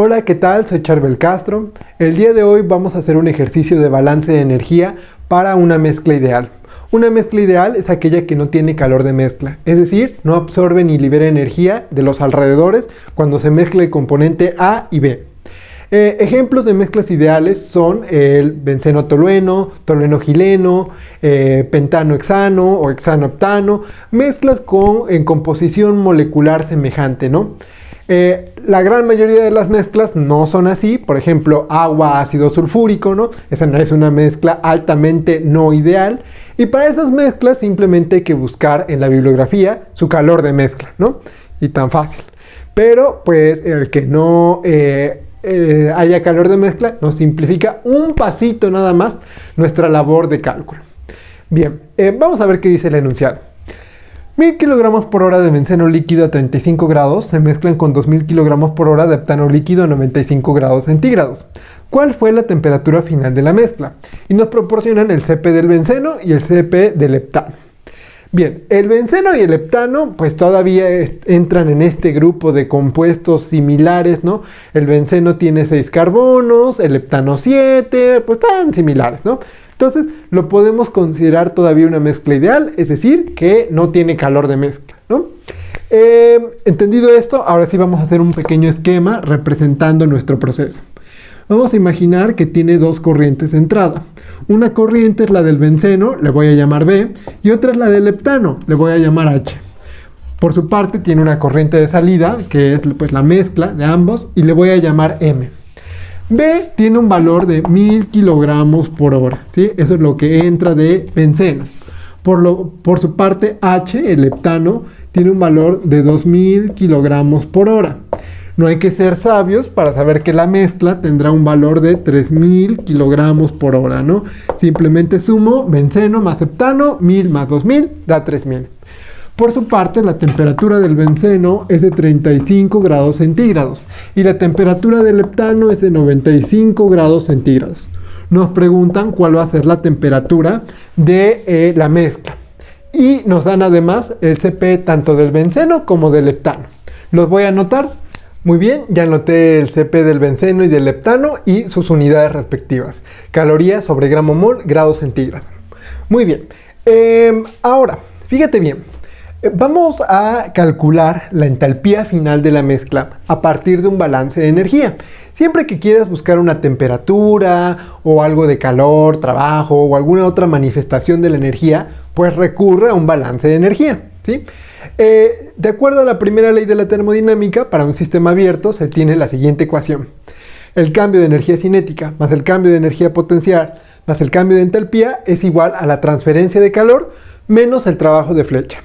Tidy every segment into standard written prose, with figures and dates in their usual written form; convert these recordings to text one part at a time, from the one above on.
Hola, ¿qué tal? Soy Charbel Castro. El día de hoy vamos a hacer un ejercicio de balance de energía para una mezcla ideal. Una mezcla ideal es aquella que no tiene calor de mezcla, es decir, no absorbe ni libera energía de los alrededores cuando se mezcla el componente A y B. Ejemplos de mezclas ideales son el benceno-tolueno, tolueno-gileno, pentano-hexano o hexano-heptano, mezclas en composición molecular semejante, ¿no? La gran mayoría de las mezclas no son así, por ejemplo, agua, ácido sulfúrico, ¿no? Esa no es una mezcla altamente no ideal, y para esas mezclas simplemente hay que buscar en la bibliografía su calor de mezcla, ¿no? Y tan fácil. Pero, pues, el que no haya calor de mezcla nos simplifica un pasito nada más nuestra labor de cálculo. Bien, vamos a ver qué dice el enunciado. 1000 kg por hora de benceno líquido a 35 grados se mezclan con 2000 kg por hora de heptano líquido a 95 grados centígrados. ¿Cuál fue la temperatura final de la mezcla? Y nos proporcionan el Cp del benceno y el Cp del heptano. Bien, el benceno y el heptano pues todavía entran en este grupo de compuestos similares, ¿no? El benceno tiene 6 carbonos, el heptano 7, pues están similares, ¿no? Entonces lo podemos considerar todavía una mezcla ideal, es decir, que no tiene calor de mezcla, ¿no? Entendido esto, ahora sí vamos a hacer un pequeño esquema representando nuestro proceso. Vamos a imaginar que tiene dos corrientes de entrada. Una corriente es la del benceno, le voy a llamar B, y otra es la del heptano, le voy a llamar H. Por su parte tiene una corriente de salida, que es pues la mezcla de ambos, y le voy a llamar M. B tiene un valor de 1000 kilogramos por hora, ¿sí? Eso es lo que entra de benceno. Por su parte H, el heptano, tiene un valor de 2000 kilogramos por hora. No hay que ser sabios para saber que la mezcla tendrá un valor de 3000 kilogramos por hora, ¿no? Simplemente sumo benceno más heptano, 1000 más 2000 da 3000. Por su parte, la temperatura del benceno es de 35 grados centígrados y la temperatura del heptano es de 95 grados centígrados. Nos preguntan cuál va a ser la temperatura de la mezcla y nos dan además el Cp tanto del benceno como del heptano. Los voy a anotar. Muy bien, ya anoté el Cp del benceno y del heptano y sus unidades respectivas. Calorías sobre gramo mol, grados centígrados. Muy bien. Ahora, fíjate bien. Vamos a calcular la entalpía final de la mezcla a partir de un balance de energía. Siempre que quieras buscar una temperatura o algo de calor, trabajo o alguna otra manifestación de la energía, pues recurre a un balance de energía, ¿sí? De acuerdo a la primera ley de la termodinámica, para un sistema abierto se tiene la siguiente ecuación. El cambio de energía cinética más el cambio de energía potencial más el cambio de entalpía es igual a la transferencia de calor menos el trabajo de flecha.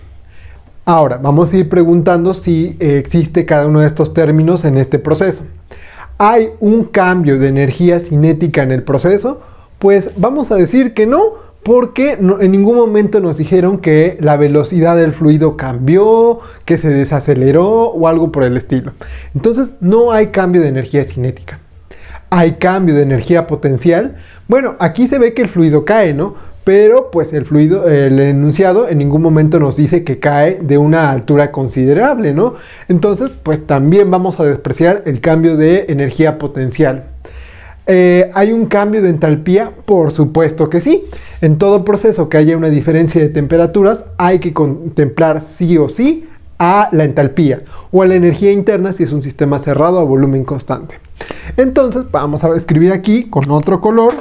Ahora, vamos a ir preguntando si existe cada uno de estos términos en este proceso. ¿Hay un cambio de energía cinética en el proceso? Pues vamos a decir que no, porque en ningún momento nos dijeron que la velocidad del fluido cambió, que se desaceleró o algo por el estilo. Entonces no hay cambio de energía cinética. ¿Hay cambio de energía potencial? Bueno, aquí se ve que el fluido cae, ¿no? Pero pues el enunciado en ningún momento nos dice que cae de una altura considerable, ¿no? Entonces, pues también vamos a despreciar el cambio de energía potencial. ¿Hay un cambio de entalpía? Por supuesto que sí. En todo proceso que haya una diferencia de temperaturas, hay que contemplar sí o sí a la entalpía o a la energía interna si es un sistema cerrado a volumen constante. Entonces, vamos a escribir aquí con otro color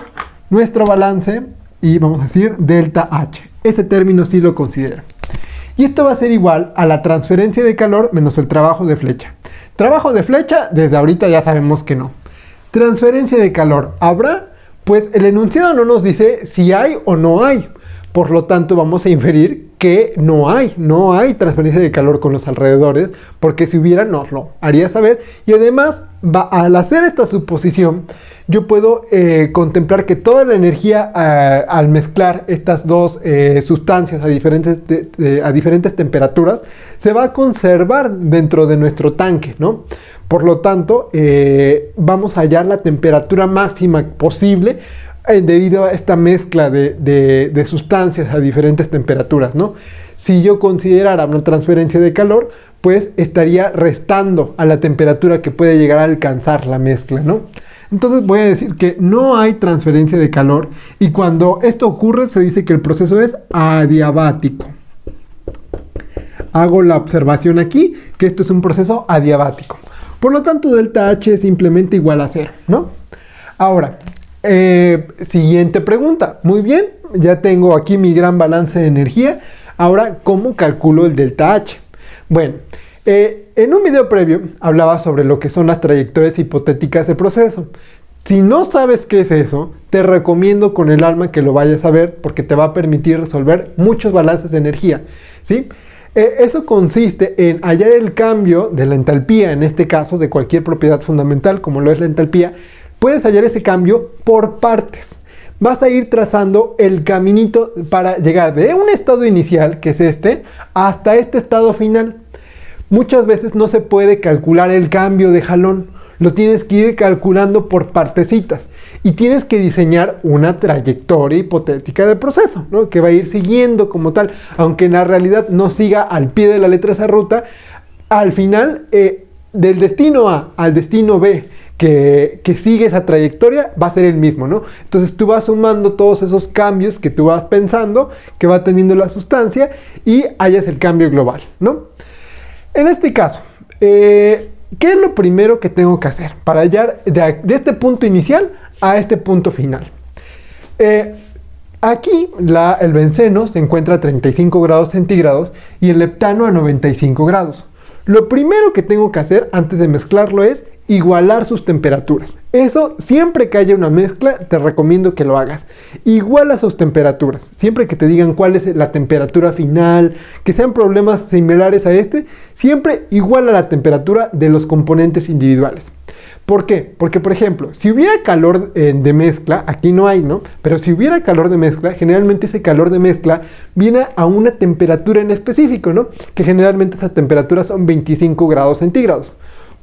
nuestro balance. Y vamos a decir delta H. Este término sí lo considero. Y esto va a ser igual a la transferencia de calor menos el trabajo de flecha. Trabajo de flecha, desde ahorita ya sabemos que no. Transferencia de calor, ¿habrá? Pues el enunciado no nos dice si hay o no hay. Por lo tanto, vamos a inferir que no hay transferencia de calor con los alrededores, porque si hubiera nos lo haría saber. Y además, al hacer esta suposición, yo puedo contemplar que toda la energía al mezclar estas dos sustancias a diferentes temperaturas se va a conservar dentro de nuestro tanque, ¿no? Por lo tanto, vamos a hallar la temperatura máxima posible debido a esta mezcla de sustancias a diferentes temperaturas, ¿no? Si yo considerara una transferencia de calor, pues estaría restando a la temperatura que puede llegar a alcanzar la mezcla, ¿no? Entonces voy a decir que no hay transferencia de calor y cuando esto ocurre se dice que el proceso es adiabático. Hago la observación aquí que esto es un proceso adiabático. Por lo tanto, delta H es simplemente igual a 0, ¿no? Ahora, siguiente pregunta. Muy bien, ya tengo aquí mi gran balance de energía. Ahora, ¿cómo calculo el delta H? Bueno, en un video previo hablaba sobre lo que son las trayectorias hipotéticas de proceso. Si no sabes qué es eso, te recomiendo con el alma que lo vayas a ver porque te va a permitir resolver muchos balances de energía, ¿sí? Eso consiste en hallar el cambio de la entalpía, en este caso de cualquier propiedad fundamental como lo es la entalpía. Puedes hallar ese cambio por partes. Vas a ir trazando el caminito para llegar de un estado inicial, que es este, hasta este estado final. Muchas veces no se puede calcular el cambio de jalón, lo tienes que ir calculando por partecitas y tienes que diseñar una trayectoria hipotética de proceso, ¿no? Que va a ir siguiendo como tal, aunque en la realidad no siga al pie de la letra esa ruta. Al final, del destino A al destino B, que sigue esa trayectoria, va a ser el mismo, ¿no? Entonces tú vas sumando todos esos cambios que tú vas pensando, que va teniendo la sustancia y hallas el cambio global, ¿no? En este caso, ¿qué es lo primero que tengo que hacer para hallar de este punto inicial a este punto final? Aquí el benceno se encuentra a 35 grados centígrados y el leptano a 95 grados. Lo primero que tengo que hacer antes de mezclarlo es igualar sus temperaturas. Eso, siempre que haya una mezcla, te recomiendo que lo hagas. Iguala sus temperaturas. Siempre que te digan cuál es la temperatura final, que sean problemas similares a este, siempre iguala la temperatura de los componentes individuales. ¿Por qué? Porque, por ejemplo, si hubiera calor de mezcla, aquí no hay, ¿no? Pero si hubiera calor de mezcla, generalmente ese calor de mezcla viene a una temperatura en específico, ¿no? Que generalmente esa temperatura son 25 grados centígrados.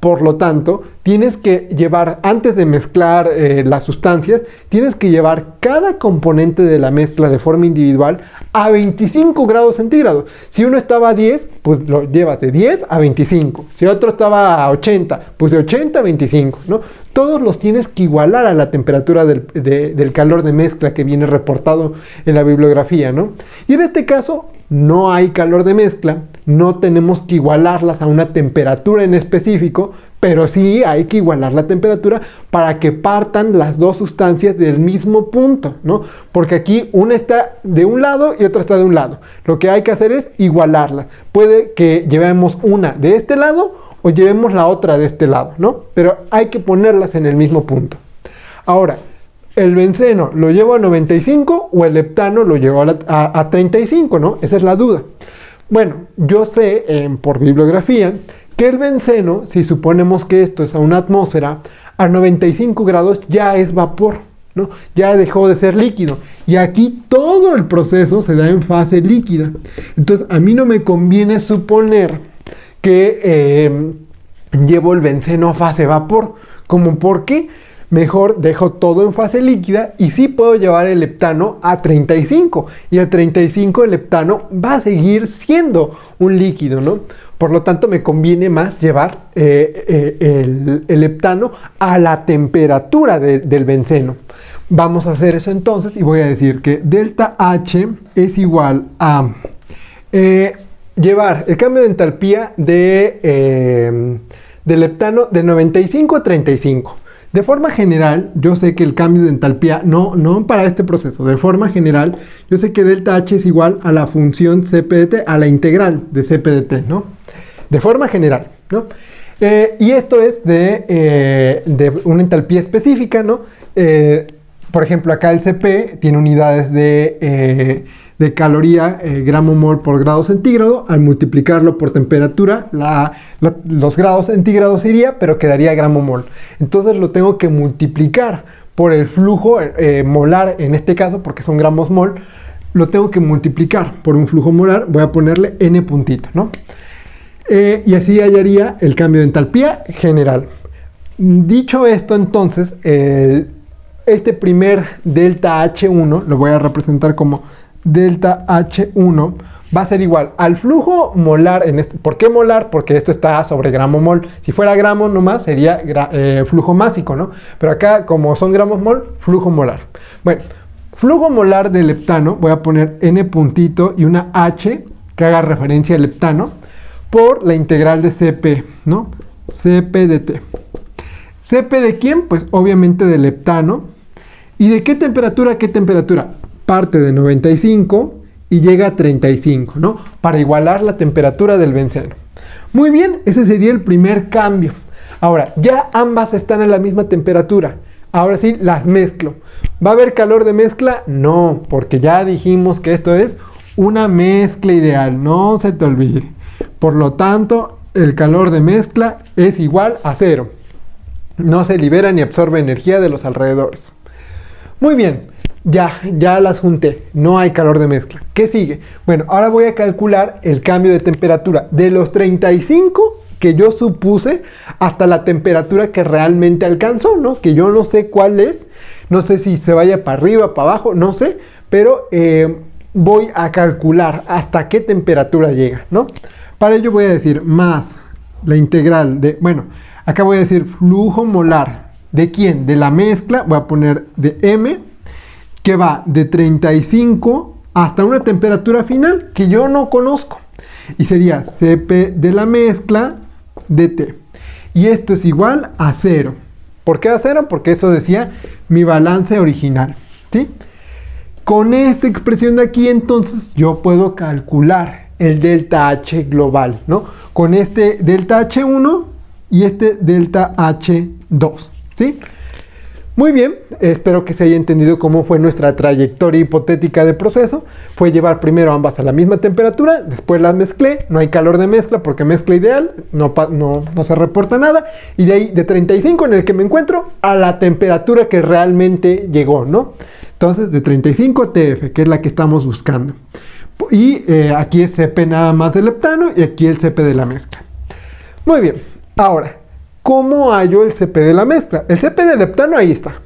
Por lo tanto, tienes que llevar, antes de mezclar las sustancias, tienes que llevar cada componente de la mezcla de forma individual a 25 grados centígrados. Si uno estaba a 10, pues lo llevas de 10 a 25. Si otro estaba a 80, pues de 80 a 25, ¿no? Todos los tienes que igualar a la temperatura del calor de mezcla que viene reportado en la bibliografía, ¿no? Y en este caso, no hay calor de mezcla, no tenemos que igualarlas a una temperatura en específico, pero sí hay que igualar la temperatura para que partan las dos sustancias del mismo punto, ¿no? Porque aquí una está de un lado y otra está de un lado. Lo que hay que hacer es igualarla. Puede que llevemos una de este lado o llevemos la otra de este lado, ¿no? Pero hay que ponerlas en el mismo punto. Ahora, ¿el benceno lo llevo a 95 o el leptano lo llevo a 35, ¿no? Esa es la duda. Bueno, yo sé por bibliografía que el benceno, si suponemos que esto es a una atmósfera, a 95 grados ya es vapor, ¿no? Ya dejó de ser líquido. Y aquí todo el proceso se da en fase líquida. Entonces, a mí no me conviene suponer que llevo el benceno a fase vapor. ¿Cómo por qué? Mejor dejo todo en fase líquida y sí puedo llevar el leptano a 35. Y a 35 el leptano va a seguir siendo un líquido, ¿no? Por lo tanto, me conviene más llevar el leptano a la temperatura del benceno. Vamos a hacer eso entonces y voy a decir que delta H es igual a llevar el cambio de entalpía del leptano de 95 a 35. De forma general, yo sé que el cambio de entalpía, no para este proceso, de forma general, yo sé que delta H es igual a la función CP/T, a la integral de CP/T, ¿no? De forma general, ¿no? Y esto es de una entalpía específica, ¿no? Por ejemplo, acá el CP tiene unidades de caloría gramo mol por grado centígrado. Al multiplicarlo por temperatura, los grados centígrados iría, pero quedaría gramo mol. Entonces lo tengo que multiplicar por el flujo molar, en este caso, porque son gramos mol. Lo tengo que multiplicar por un flujo molar. Voy a ponerle n puntito, ¿no? Y así hallaría el cambio de entalpía general. Dicho esto, entonces, este primer delta H1 lo voy a representar como delta H1 va a ser igual al flujo molar. ¿Por qué molar? Porque esto está sobre gramo mol. Si fuera gramo nomás sería flujo másico, ¿no? Pero acá, como son gramos mol, flujo molar. Bueno, flujo molar de leptano, voy a poner N puntito y una H que haga referencia al leptano, por la integral de Cp, ¿no? Cp de T. ¿Cp de quién? Pues obviamente de leptano. ¿Y de qué temperatura? ¿Qué temperatura? Parte de 95 y llega a 35, ¿no? Para igualar la temperatura del benceno. Muy bien, ese sería el primer cambio. Ahora, ya ambas están a la misma temperatura. Ahora sí, las mezclo. ¿Va a haber calor de mezcla? No, porque ya dijimos que esto es una mezcla ideal. No se te olvide. Por lo tanto, el calor de mezcla es igual a 0. No se libera ni absorbe energía de los alrededores. Muy bien, ya las junté. No hay calor de mezcla. ¿Qué sigue? Bueno, ahora voy a calcular el cambio de temperatura de los 35 que yo supuse hasta la temperatura que realmente alcanzó, ¿no? Que yo no sé cuál es, no sé si se vaya para arriba, para abajo, no sé, pero voy a calcular hasta qué temperatura llega, ¿no? Para ello voy a decir más la integral de, bueno, acá voy a decir flujo molar. ¿De quién? De la mezcla, voy a poner de M, que va de 35 hasta una temperatura final que yo no conozco. Y sería Cp de la mezcla de T. Y esto es igual a 0. ¿Por qué a 0? Porque eso decía mi balance original, ¿sí? Con esta expresión de aquí, entonces, yo puedo calcular el delta H global, ¿no? Con este delta H1 y este delta H2, ¿sí? Muy bien, espero que se haya entendido cómo fue nuestra trayectoria hipotética de proceso. Fue llevar primero ambas a la misma temperatura, después las mezclé, no hay calor de mezcla porque mezcla ideal, no se reporta nada. Y de ahí, de 35 en el que me encuentro, a la temperatura que realmente llegó, ¿no? Entonces, de 35 a TF, que es la que estamos buscando. Y aquí es Cp nada más del leptano y aquí el Cp de la mezcla. Muy bien, ahora, ¿cómo hallo el Cp de la mezcla? El Cp del leptano ahí está.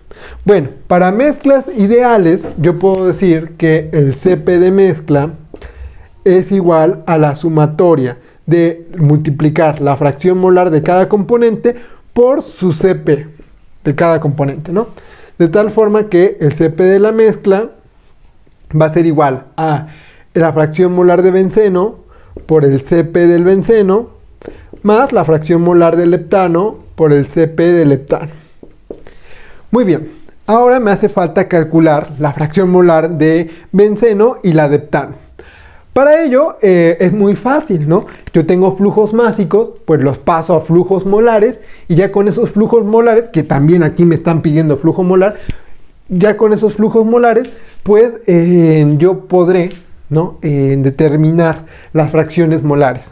Bueno, para mezclas ideales yo puedo decir que el Cp de mezcla es igual a la sumatoria de multiplicar la fracción molar de cada componente por su Cp de cada componente, ¿no? De tal forma que el Cp de la mezcla va a ser igual a la fracción molar de benceno por el Cp del benceno más la fracción molar del leptano por el Cp del leptano. Muy bien, ahora me hace falta calcular la fracción molar de benceno y la de heptano. Para ello es muy fácil, ¿no? Yo tengo flujos másicos, pues los paso a flujos molares y ya con esos flujos molares, que también aquí me están pidiendo flujo molar, ya con esos flujos molares, pues yo podré, ¿no? Determinar las fracciones molares.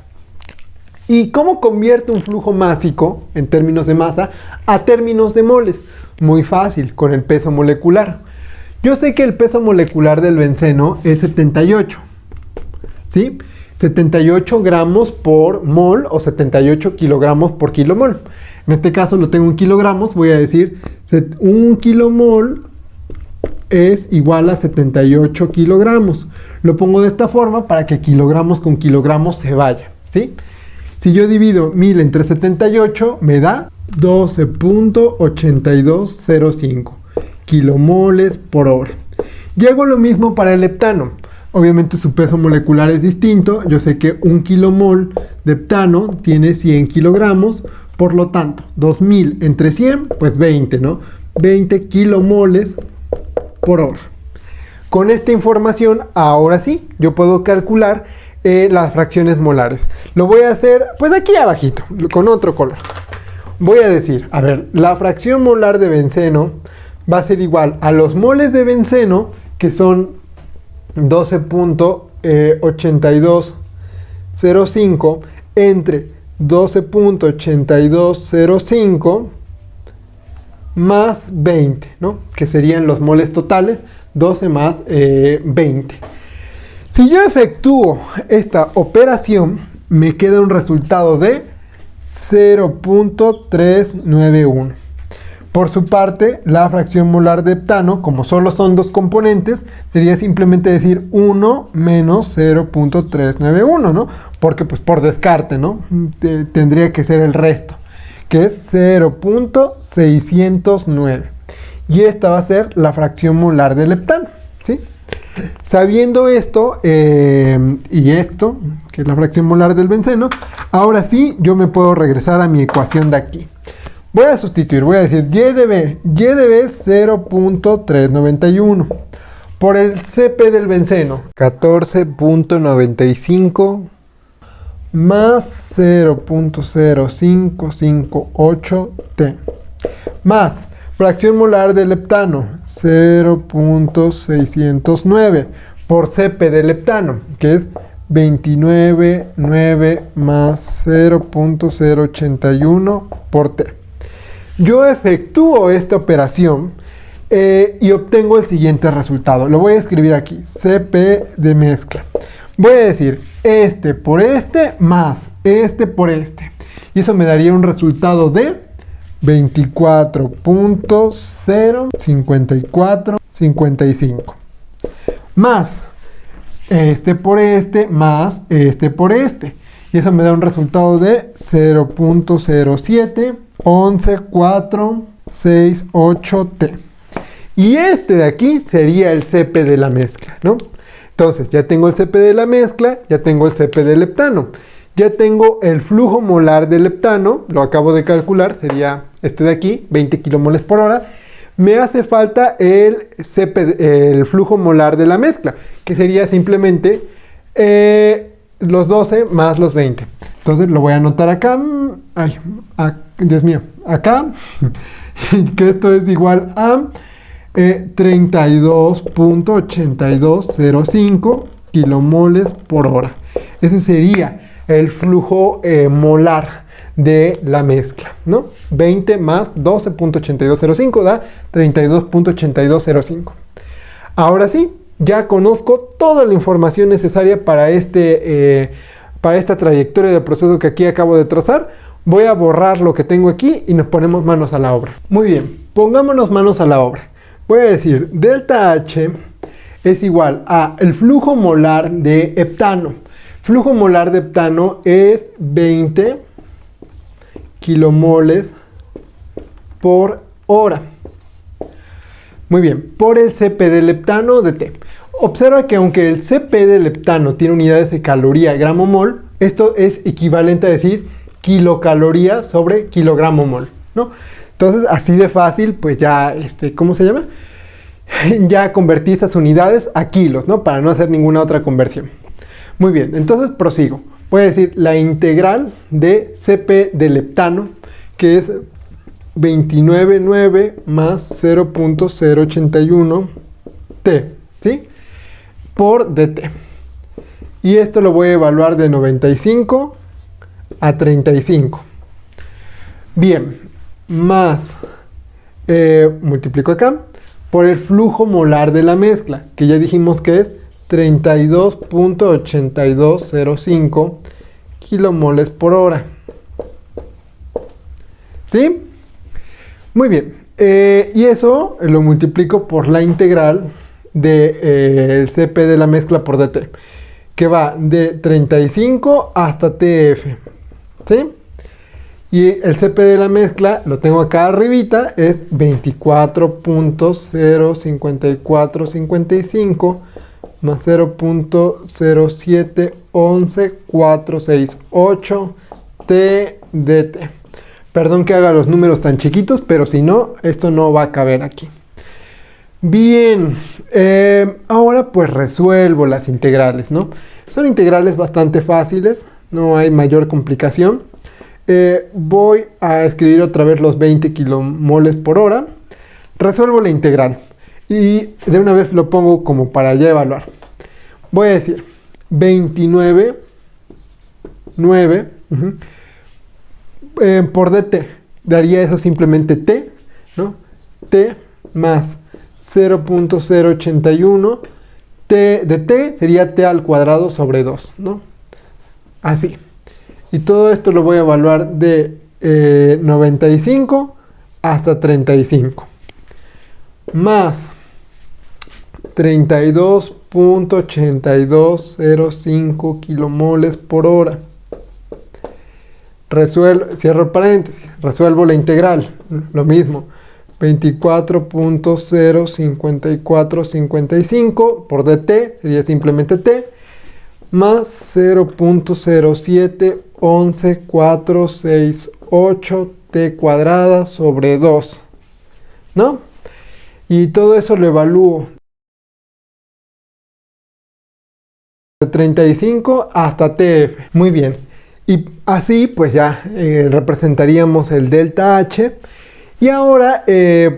¿Y cómo convierto un flujo másico, en términos de masa, a términos de moles? Muy fácil, con el peso molecular. Yo sé que el peso molecular del benceno es 78, ¿sí? 78 gramos por mol o 78 kilogramos por kilomol. En este caso lo tengo en kilogramos, voy a decir 1 kilomol es igual a 78 kilogramos. Lo pongo de esta forma para que kilogramos con kilogramos se vaya, ¿sí? Si yo divido 1000 entre 78, me da 12.8205 kilomoles por hora. Y hago lo mismo para el heptano. Obviamente su peso molecular es distinto. Yo sé que 1 kilomol de heptano tiene 100 kilogramos. Por lo tanto, 2000 entre 100, pues 20, ¿no? 20 kilomoles por hora. Con esta información, ahora sí, yo puedo calcular las fracciones molares. Lo voy a hacer, pues aquí abajito, con otro color. Voy a decir, a ver, la fracción molar de benceno va a ser igual a los moles de benceno, que son 12.8205 entre 12.8205 más 20, ¿no? Que serían los moles totales, 12 más 20. Si yo efectúo esta operación, me queda un resultado de 0.391. Por su parte, la fracción molar de heptano, como solo son dos componentes, sería simplemente decir 1 menos 0.391, ¿no? Porque pues por descarte, ¿no? Tendría que ser el resto, que es 0.609. Y esta va a ser la fracción molar del heptano, ¿sí? Sabiendo esto y esto, que es la fracción molar del benceno, ahora sí yo me puedo regresar a mi ecuación de aquí. Voy a sustituir, voy a decir y de B es 0.391 por el Cp del benceno, 14.95 más 0.0558 T, más fracción molar del heptano, 0.609 por Cp del heptano, que es 29,9 más 0.081 por T. Yo efectúo esta operación y obtengo el siguiente resultado. Lo voy a escribir aquí, Cp de mezcla. Voy a decir este por este más este por este. Y eso me daría un resultado de 24.05455. Más este por este más este por este. Y eso me da un resultado de 0.07114688T. Y este de aquí sería el Cp de la mezcla, ¿no? Entonces, ya tengo el Cp de la mezcla, ya tengo el Cp del heptano. Ya tengo el flujo molar del heptano, lo acabo de calcular, sería este de aquí, 20 kilomoles por hora. Me hace falta el flujo molar de la mezcla, que sería simplemente los 12 más los 20. Entonces lo voy a anotar acá. Ay, Dios mío, acá, que esto es igual a 32.8205 kilomoles por hora. Ese sería el flujo molar de la mezcla, ¿no? 20 más 12.8205 da 32.8205. Ahora sí, ya conozco toda la información necesaria para esta trayectoria de proceso que aquí acabo de trazar. Voy a borrar lo que tengo aquí y nos ponemos manos a la obra. Muy bien, pongámonos manos a la obra. Voy a decir delta H es igual a el flujo molar de heptano. Flujo molar de heptano es 20 kilomoles por hora. Muy bien, por el Cp del heptano de T. Observa que aunque el Cp del heptano tiene unidades de caloría gramo mol, esto es equivalente a decir kilocaloría sobre kilogramo mol, ¿no? Entonces, así de fácil, pues ya, ¿cómo se llama? Ya convertí estas unidades a kilos, ¿no? Para no hacer ninguna otra conversión. Muy bien, entonces prosigo. Voy a decir la integral de Cp del heptano, que es 29,9 más 0.081 T, ¿sí? Por dt. Y esto lo voy a evaluar de 95 a 35. Bien, más, multiplico acá, por el flujo molar de la mezcla, que ya dijimos que es 32.8205 kilomoles por hora. ¿Sí? Muy bien. Y eso lo multiplico por la integral del Cp de la mezcla por dt, que va de 35 hasta Tf. ¿Sí? Y el Cp de la mezcla, lo tengo acá arribita, es 24.05455 más 0.0711468 T dt. Perdón que haga los números tan chiquitos, pero si no, esto no va a caber aquí. Bien, ahora pues resuelvo las integrales, ¿no? Son integrales bastante fáciles, no hay mayor complicación. Voy a escribir otra vez los 20 kilomoles por hora. Resuelvo la integral y de una vez lo pongo como para ya evaluar. Voy a decir 29,9 por dt. Daría eso simplemente t, ¿no? T más 0.081 t de t sería t al cuadrado sobre 2, ¿no? Así. Y todo esto lo voy a evaluar de 95 hasta 35 más 32.8205 kilomoles por hora. Cierro el paréntesis, resuelvo la integral, lo mismo, 24.05455 por dt, sería simplemente t, más 0.0711468 t cuadrada sobre 2, ¿no? Y todo eso lo evalúo de 35 hasta TF. Muy bien. Y así pues ya representaríamos el delta H. Y ahora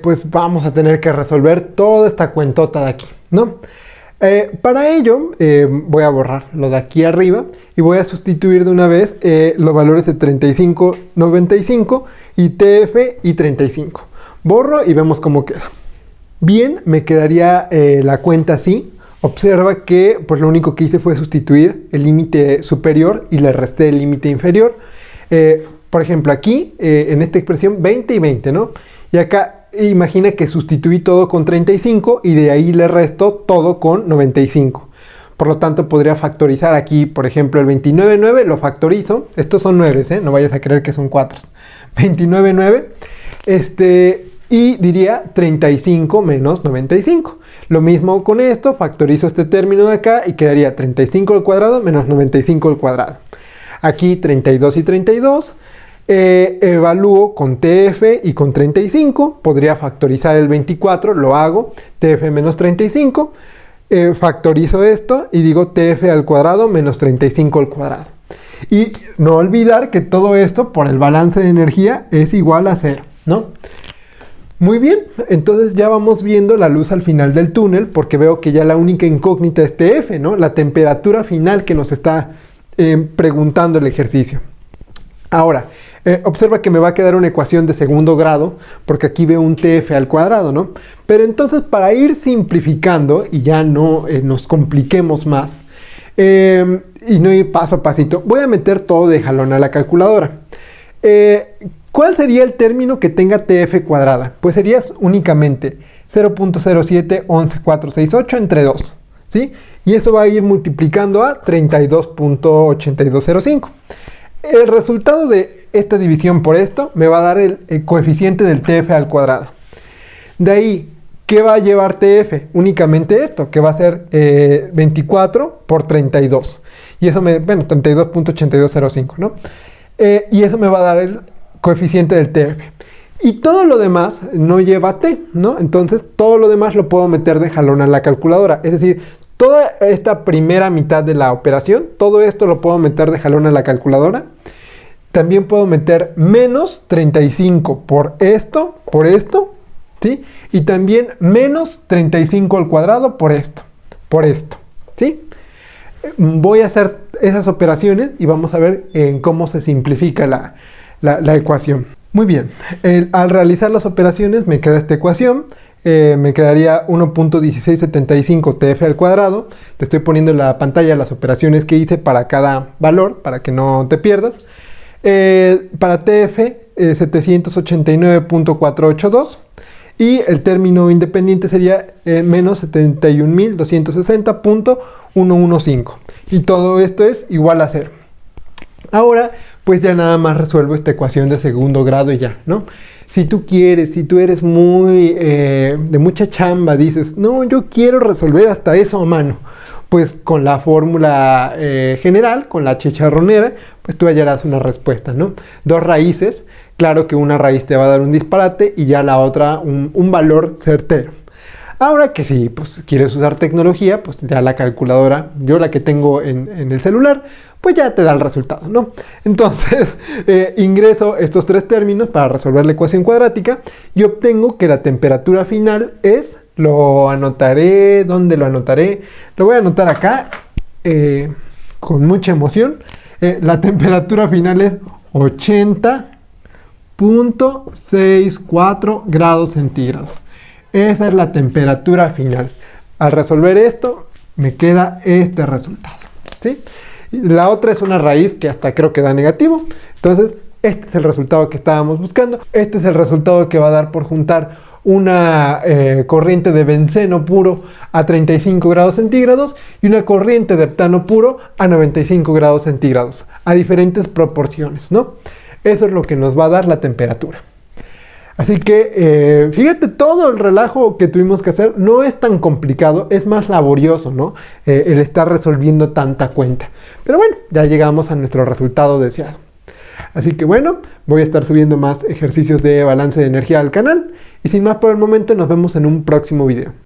pues vamos a tener que resolver toda esta cuentota de aquí, ¿no? Para ello voy a borrar lo de aquí arriba y voy a sustituir de una vez los valores de 35, 95 y TF y 35. Borro y vemos cómo queda. Bien, me quedaría la cuenta así. Observa que pues lo único que hice fue sustituir el límite superior y le resté el límite inferior. Por ejemplo, aquí en esta expresión 20 y 20, ¿no? Y acá imagina que sustituí todo con 35 y de ahí le resto todo con 95. Por lo tanto, podría factorizar aquí, por ejemplo, el 29,9 lo factorizo. Estos son 9, no vayas a creer que son 4. 29,9. Y diría 35 menos 95. Lo mismo con esto, factorizo este término de acá y quedaría 35 al cuadrado menos 95 al cuadrado. Aquí 32 y 32. Evalúo con TF y con 35. Podría factorizar el 24, lo hago. TF menos 35. Factorizo esto y digo TF al cuadrado menos 35 al cuadrado. Y no olvidar que todo esto por el balance de energía es igual a 0, ¿no? Muy bien, entonces ya vamos viendo la luz al final del túnel porque veo que ya la única incógnita es TF, ¿no? La temperatura final que nos está preguntando el ejercicio. Ahora, observa que me va a quedar una ecuación de segundo grado porque aquí veo un TF al cuadrado, ¿no? Pero entonces para ir simplificando y ya no nos compliquemos más y no ir paso a pasito, voy a meter todo de jalón a la calculadora. ¿Cuál sería el término que tenga TF cuadrada? Pues sería únicamente 0.0711468 entre 2, ¿sí? Y eso va a ir multiplicando a 32.8205. El resultado de esta división por esto me va a dar el coeficiente del TF al cuadrado. De ahí, ¿qué va a llevar TF? Únicamente esto, que va a ser 24 por 32. Y eso me, bueno, 32.8205, ¿no? Y eso me va a dar el coeficiente del TF. Y todo lo demás no lleva T, ¿no? Entonces, todo lo demás lo puedo meter de jalón a la calculadora. Es decir, toda esta primera mitad de la operación, todo esto lo puedo meter de jalón a la calculadora. También puedo meter menos 35 por esto, ¿sí? Y también menos 35 al cuadrado por esto, ¿sí? Voy a hacer esas operaciones y vamos a ver cómo se simplifica la ecuación. Muy bien, al realizar las operaciones me queda esta ecuación. Me quedaría 1.1675 TF al cuadrado. Te estoy poniendo en la pantalla las operaciones que hice para cada valor, para que no te pierdas. Para TF, 789.482. Y el término independiente sería menos 71.260.115. Y todo esto es igual a 0. Ahora, pues ya nada más resuelvo esta ecuación de segundo grado y ya, ¿no? Si tú quieres, si tú eres muy de mucha chamba, dices, no, yo quiero resolver hasta eso a mano. Pues con la fórmula general, con la chicharronera, pues tú hallarás una respuesta, ¿no? Dos raíces, claro que una raíz te va a dar un disparate y ya la otra un valor certero. Ahora que si pues, quieres usar tecnología, pues ya la calculadora, yo la que tengo en el celular, pues ya te da el resultado, ¿no? Entonces, ingreso estos tres términos para resolver la ecuación cuadrática y obtengo que la temperatura final es, lo anotaré, ¿dónde lo anotaré? Lo voy a anotar acá, con mucha emoción. La temperatura final es 80.64 grados centígrados. Esa es la temperatura final. Al resolver esto, me queda este resultado, ¿sí? La otra es una raíz que hasta creo que da negativo. Entonces, Este es el resultado que estábamos buscando. Este es el resultado que va a dar por juntar una corriente de benceno puro a 35 grados centígrados y una corriente de heptano puro a 95 grados centígrados, a diferentes proporciones, ¿no? Eso es lo que nos va a dar la temperatura. Así que fíjate, todo el relajo que tuvimos que hacer no es tan complicado, es más laborioso, ¿no? El estar resolviendo tanta cuenta. Pero bueno, ya llegamos a nuestro resultado deseado. Así que bueno, voy a estar subiendo más ejercicios de balance de energía al canal. Y sin más por el momento, nos vemos en un próximo video.